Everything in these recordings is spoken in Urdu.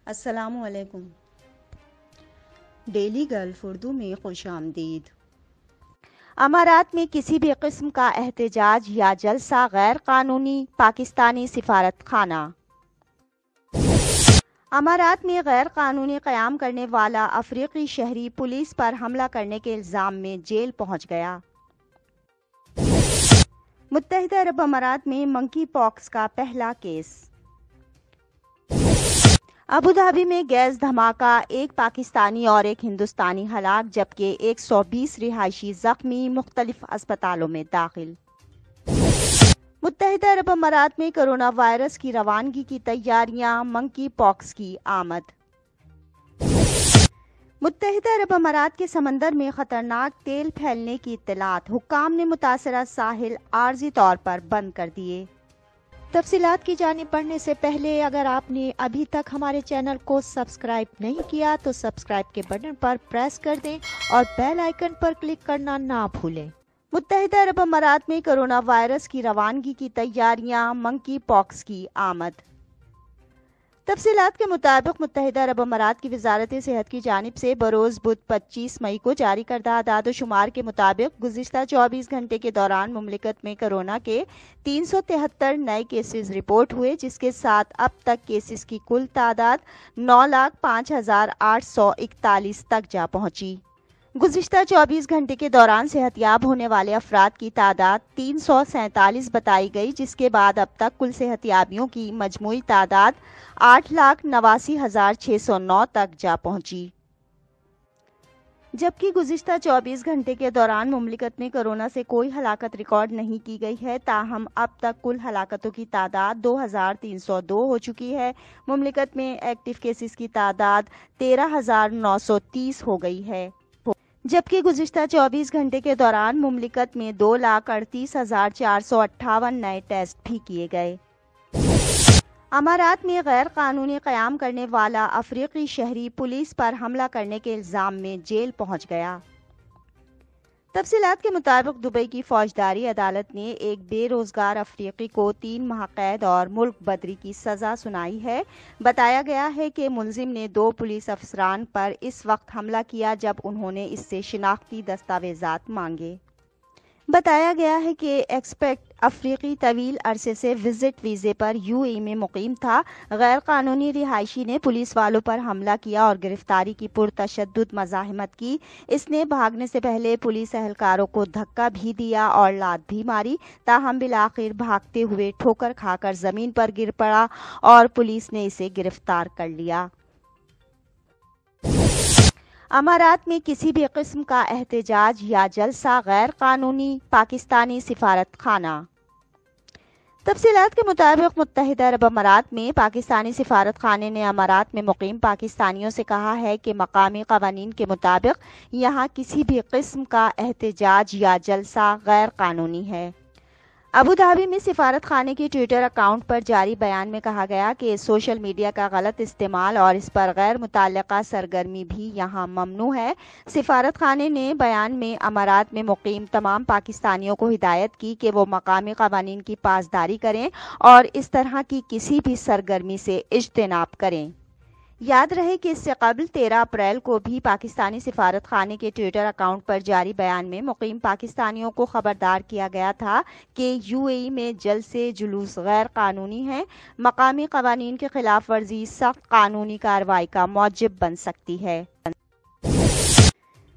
السلام علیکم۔ ڈیلی گلف اردو میں خوش آمدید۔ امارات میں کسی بھی قسم کا احتجاج یا جلسہ غیر قانونی، پاکستانی سفارت خانہ۔ امارات میں غیر قانونی قیام کرنے والا افریقی شہری پولیس پر حملہ کرنے کے الزام میں جیل پہنچ گیا۔ متحدہ عرب امارات میں منکی پاکس کا پہلا کیس۔ ابوظہبی میں گیس دھماکہ، ایک پاکستانی اور ایک ہندوستانی ہلاک جبکہ 120 رہائشی زخمی، مختلف اسپتالوں میں داخل۔ متحدہ عرب امارات میں کرونا وائرس کی روانگی کی تیاریاں، منکی پاکس کی آمد۔ متحدہ عرب امارات کے سمندر میں خطرناک تیل پھیلنے کی اطلاعات، حکام نے متاثرہ ساحل عارضی طور پر بند کر دیے۔ تفصیلات کی جانب بڑھنے سے پہلے اگر آپ نے ابھی تک ہمارے چینل کو سبسکرائب نہیں کیا تو سبسکرائب کے بٹن پر پریس کر دیں اور بیل آئیکن پر کلک کرنا نہ بھولیں۔ متحدہ عرب امارات میں کرونا وائرس کی روانگی کی تیاریاں، منکی پاکس کی آمد۔ تفصیلات کے مطابق متحدہ عرب امارات کی وزارت صحت کی جانب سے بروز بدھ 25 مئی کو جاری کردہ اعداد و شمار کے مطابق گزشتہ 24 گھنٹے کے دوران مملکت میں کورونا کے 373 نئے کیسز رپورٹ ہوئے، جس کے ساتھ اب تک کیسز کی کل تعداد 9,05,841 تک جا پہنچی۔ گزشتہ 24 گھنٹے کے دوران صحت یاب ہونے والے افراد کی تعداد 347 بتائی گئی، جس کے بعد اب تک کل صحت یابیوں کی مجموعی تعداد 8,89,609 تک جا پہنچی۔ جبکہ گزشتہ 24 گھنٹے کے دوران مملکت میں کورونا سے کوئی ہلاکت ریکارڈ نہیں کی گئی ہے، تاہم اب تک کل ہلاکتوں کی تعداد 2,302 ہو چکی ہے۔ مملکت میں ایکٹیو کیسز کی تعداد 13,930 ہو گئی ہے، جبکہ گزشتہ 24 گھنٹے کے دوران مملکت میں 2,38,458 نئے ٹیسٹ بھی کیے گئے۔ امارات میں غیر قانونی قیام کرنے والا افریقی شہری پولیس پر حملہ کرنے کے الزام میں جیل پہنچ گیا۔ تفصیلات کے مطابق دبئی کی فوجداری عدالت نے ایک بے روزگار افریقی کو 3 ماہ قید اور ملک بدری کی سزا سنائی ہے۔ بتایا گیا ہے کہ ملزم نے 2 پولیس افسران پر اس وقت حملہ کیا جب انہوں نے اس سے شناختی دستاویزات مانگے۔ بتایا گیا ہے کہ ایکسپیکٹ افریقی طویل عرصے سے وزٹ ویزے پر UAE میں مقیم تھا۔ غیر قانونی رہائشی نے پولیس والوں پر حملہ کیا اور گرفتاری کی پرتشدد مزاحمت کی۔ اس نے بھاگنے سے پہلے پولیس اہلکاروں کو دھکا بھی دیا اور لات بھی ماری، تاہم بالآخر بھاگتے ہوئے ٹھوکر کھا کر زمین پر گر پڑا اور پولیس نے اسے گرفتار کر لیا۔ امارات میں کسی بھی قسم کا احتجاج یا جلسہ غیر قانونی، پاکستانی سفارت خانہ۔ تفصیلات کے مطابق متحدہ عرب امارات میں پاکستانی سفارت خانے نے امارات میں مقیم پاکستانیوں سے کہا ہے کہ مقامی قوانین کے مطابق یہاں کسی بھی قسم کا احتجاج یا جلسہ غیر قانونی ہے۔ ابوظہبی میں سفارت خانے کے ٹویٹر اکاؤنٹ پر جاری بیان میں کہا گیا کہ سوشل میڈیا کا غلط استعمال اور اس پر غیر متعلقہ سرگرمی بھی یہاں ممنوع ہے۔ سفارت خانے نے بیان میں امارات میں مقیم تمام پاکستانیوں کو ہدایت کی کہ وہ مقامی قوانین کی پاسداری کریں اور اس طرح کی کسی بھی سرگرمی سے اجتناب کریں۔ یاد رہے کہ اس سے قبل 13 اپریل کو بھی پاکستانی سفارت خانے کے ٹویٹر اکاؤنٹ پر جاری بیان میں مقیم پاکستانیوں کو خبردار کیا گیا تھا کہ UAE میں جلسے جلوس غیر قانونی ہیں۔ مقامی قوانین کی خلاف ورزی سخت قانونی کارروائی کا موجب بن سکتی ہے۔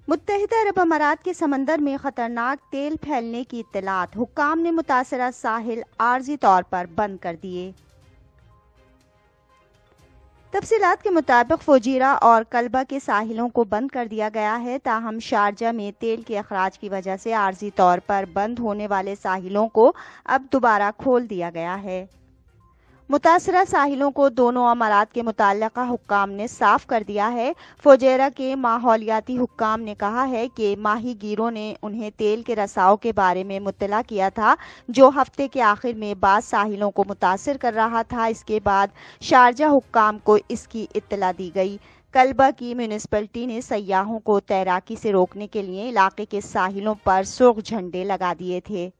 متحدہ عرب امارات کے سمندر میں خطرناک تیل پھیلنے کی اطلاعات، حکام نے متاثرہ ساحل عارضی طور پر بند کر دیے۔ تفصیلات کے مطابق فوجیرہ اور کلبہ کے ساحلوں کو بند کر دیا گیا ہے، تاہم شارجہ میں تیل کے اخراج کی وجہ سے عارضی طور پر بند ہونے والے ساحلوں کو اب دوبارہ کھول دیا گیا ہے۔ متاثرہ ساحلوں کو دونوں امارات کے متعلقہ حکام نے صاف کر دیا ہے۔ فوجیرہ کے ماحولیاتی حکام نے کہا ہے کہ ماہی گیروں نے انہیں تیل کے رساؤ کے بارے میں مطلع کیا تھا، جو ہفتے کے آخر میں بعض ساحلوں کو متاثر کر رہا تھا۔ اس کے بعد شارجہ حکام کو اس کی اطلاع دی گئی۔ کلبہ کی میونسپلٹی نے سیاحوں کو تیراکی سے روکنے کے لیے علاقے کے ساحلوں پر سرخ جھنڈے لگا دیے تھے۔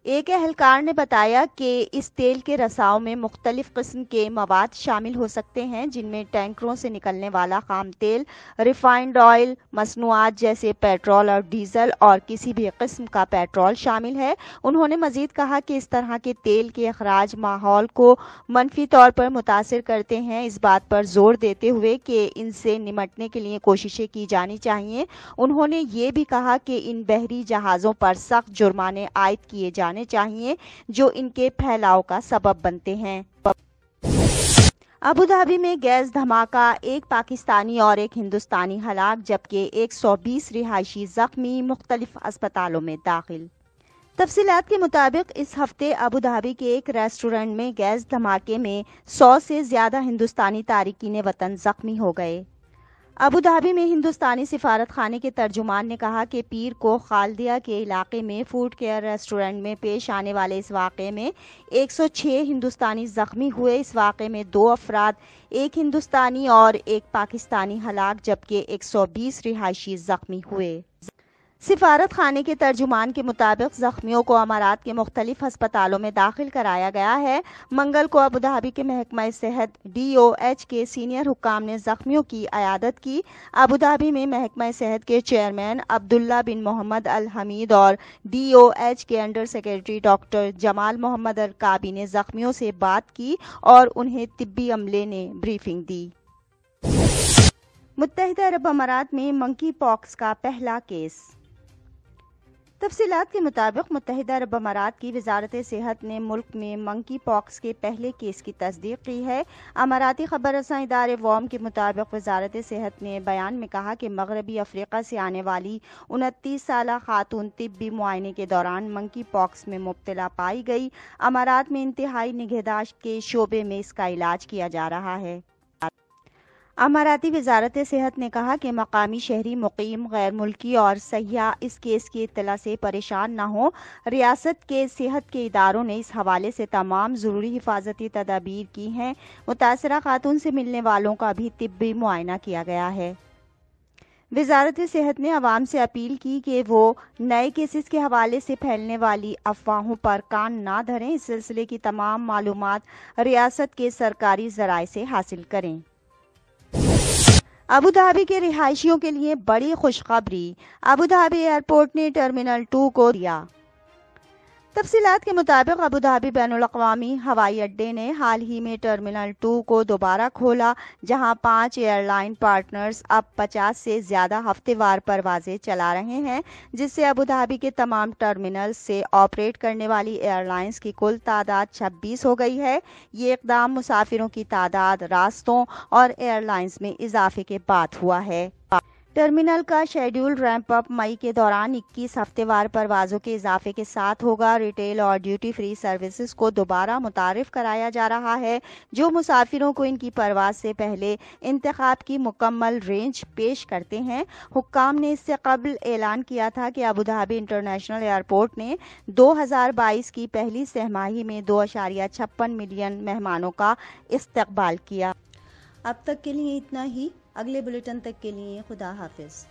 ایک اہلکار نے بتایا کہ اس تیل کے رساؤں میں مختلف قسم کے مواد شامل ہو سکتے ہیں، جن میں ٹینکروں سے نکلنے والا خام تیل، ریفائنڈ آئل، مصنوعات جیسے پیٹرول اور ڈیزل اور کسی بھی قسم کا پیٹرول شامل ہے۔ انہوں نے مزید کہا کہ اس طرح کے تیل کے اخراج ماحول کو منفی طور پر متاثر کرتے ہیں، اس بات پر زور دیتے ہوئے کہ ان سے نمٹنے کے لیے کوششیں کی جانی چاہیے۔ انہوں نے یہ بھی کہا کہ ان بحری جہازوں پر سخت جرمانے عائد کیے جانے چاہیے جو ان کے پھیلاؤ کا سبب بنتے ہیں۔ ابوظہبی میں گیس دھماکہ، ایک پاکستانی اور ایک ہندوستانی ہلاک جبکہ 120 رہائشی زخمی، مختلف اسپتالوں میں داخل۔ تفصیلات کے مطابق اس ہفتے ابوظہبی کے ایک ریسٹورنٹ میں گیس دھماکے میں 100 سے زیادہ ہندوستانی تارکین وطن زخمی ہو گئے۔ ابوظہبی میں ہندوستانی سفارت خانے کے ترجمان نے کہا کہ پیر کو خالدیہ کے علاقے میں فوڈ کیئر ریسٹورنٹ میں پیش آنے والے اس واقعے میں 106 ہندوستانی زخمی ہوئے۔ اس واقعے میں 2 افراد، ایک ہندوستانی اور ایک پاکستانی ہلاک جبکہ 120 رہائشی زخمی ہوئے۔ سفارت خانے کے ترجمان کے مطابق زخمیوں کو امارات کے مختلف ہسپتالوں میں داخل کرایا گیا ہے۔ منگل کو ابوظہبی کے محکمہ صحت DOH کے سینئر حکام نے زخمیوں کی عیادت کی۔ ابوظہبی میں محکمہ صحت کے چیئرمین عبداللہ بن محمد الحمید اور DOH کے انڈر سیکرٹری ڈاکٹر جمال محمد الرکابی نے زخمیوں سے بات کی اور انہیں طبی عملے نے بریفنگ دی۔ متحدہ عرب امارات میں منکی پاکس کا پہلا کیس۔ تفصیلات کے مطابق متحدہ عرب امارات کی وزارت صحت نے ملک میں منکی پاکس کے پہلے کیس کی تصدیق کی ہے۔ اماراتی خبر رساں ادارے وام کے مطابق وزارت صحت نے بیان میں کہا کہ مغربی افریقہ سے آنے والی 29 سالہ خاتون طبی معائنے کے دوران منکی پاکس میں مبتلا پائی گئی۔ امارات میں انتہائی نگہداشت کے شعبے میں اس کا علاج کیا جا رہا ہے۔ اماراتی وزارت صحت نے کہا کہ مقامی شہری، مقیم، غیر ملکی اور سیاح اس کیس کی اطلاع سے پریشان نہ ہوں۔ ریاست کے صحت کے اداروں نے اس حوالے سے تمام ضروری حفاظتی تدابیر کی ہیں۔ متاثرہ خاتون سے ملنے والوں کا بھی طبی معائنہ کیا گیا ہے۔ وزارت صحت نے عوام سے اپیل کی کہ وہ نئے کیسز کے حوالے سے پھیلنے والی افواہوں پر کان نہ دھریں۔ اس سلسلے کی تمام معلومات ریاست کے سرکاری ذرائع سے حاصل کریں۔ ابوظہبی کے رہائشیوں کے لیے بڑی خوشخبری، ابوظہبی ایئرپورٹ نے ٹرمینل 2 کو دیا۔ تفصیلات کے مطابق ابوظہبی بین الاقوامی ہوائی اڈے نے حال ہی میں ٹرمینل 2 کو دوبارہ کھولا، جہاں 5 ایئر لائن پارٹنرز اب 50 سے زیادہ ہفتے وار پروازیں چلا رہے ہیں، جس سے ابوظہبی کے تمام ٹرمینلز سے آپریٹ کرنے والی ایئر لائنز کی کل تعداد 26 ہو گئی ہے۔ یہ اقدام مسافروں کی تعداد، راستوں اور ایئر لائنز میں اضافے کے بعد ہوا ہے۔ ٹرمینل کا شیڈول ریمپ اپ مئی کے دوران 21 ہفتے وار پروازوں کے اضافے کے ساتھ ہوگا۔ ریٹیل اور ڈیوٹی فری سروسز کو دوبارہ متعارف کرایا جا رہا ہے، جو مسافروں کو ان کی پرواز سے پہلے انتخاب کی مکمل رینج پیش کرتے ہیں۔ حکام نے اس سے قبل اعلان کیا تھا کہ ابوظہبی انٹرنیشنل ایئرپورٹ نے 2022 کی پہلی سہ ماہی میں 2.56 ملین مہمانوں کا استقبال کیا۔ اب تک کے لیے اتنا ہی، اگلے بلیٹن تک کے لیے خدا حافظ۔